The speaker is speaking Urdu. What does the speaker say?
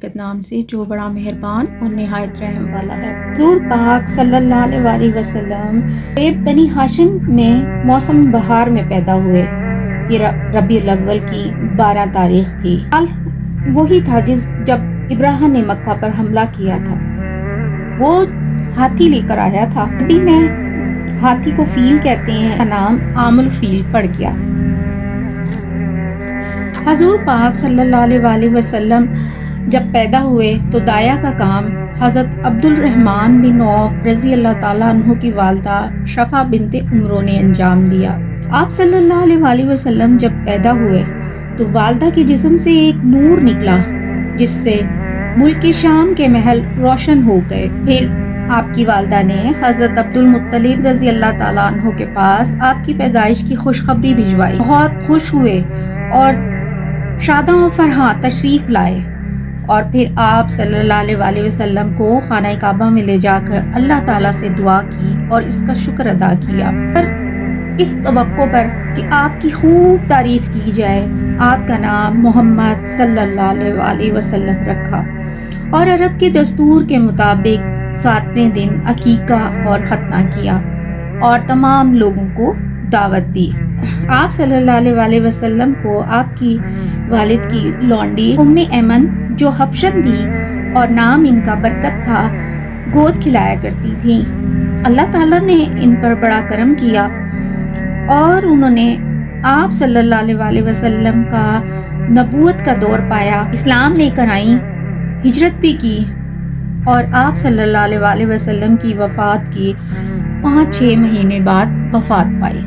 بابرکت نام سے جو بڑا مہربان اور نہایت رحم والا ہے۔ حضور پاک صلی اللہ علیہ وسلم بنی ہاشم میں موسم بہار میں پیدا ہوئے۔ یہ ربیع الاول کی 12 تاریخ تھی۔ سال وہی تھا جب ابراہ نے مکہ پر حملہ کیا تھا۔ وہ ہاتھی لے کر آیا تھا۔ عربی میں ہاتھی کو فیل کہتے ہیں، کا نام عام الفیل پڑ گیا۔ حضور پاک صلی اللہ علیہ وسلم جب پیدا ہوئے تو دایا کا کام حضرت عبد الرحمن بن عوف رضی اللہ تعالیٰ عنہ کی والدہ شفا بنت عمرو نے انجام دیا۔ آپ صلی اللہ علیہ وسلم جب پیدا ہوئے تو والدہ کے جسم سے ایک نور نکلا جس سے ملک شام کے محل روشن ہو گئے۔ پھر آپ کی والدہ نے حضرت عبد المطلب رضی اللہ تعالیٰ عنہ کے پاس آپ کی پیدائش کی خوشخبری بھجوائی۔ بہت خوش ہوئے اور شاداں و فرحاں تشریف لائے، اور پھر آپ صلی اللہ علیہ وسلم کو خانہ کعبہ میں لے جا کر اللہ تعالیٰ سے دعا کی اور اس کا شکر ادا کیا۔ پر اس توقع پر کہ آپ کی خوب تعریف کی جائے، آپ کا نام محمد صلی اللہ علیہ وسلم رکھا اور عرب کے دستور کے مطابق 7ویں دن عقیقہ اور ختنہ کیا اور تمام لوگوں کو دعوت دی۔ آپ صلی اللہ علیہ وسلم کو آپ کی والد کی لونڈی ام ایمن جو حبشن تھی اور نام ان کا برکت تھا، گود کھلایا کرتی تھی۔ اللہ تعالیٰ نے ان پر بڑا کرم کیا اور انہوں نے آپ صلی اللہ علیہ وسلم کا نبوت کا دور پایا، اسلام لے کر آئیں، ہجرت بھی کی اور آپ صلی اللہ علیہ وسلم کی وفات کی 5-6 مہینے بعد وفات پائی۔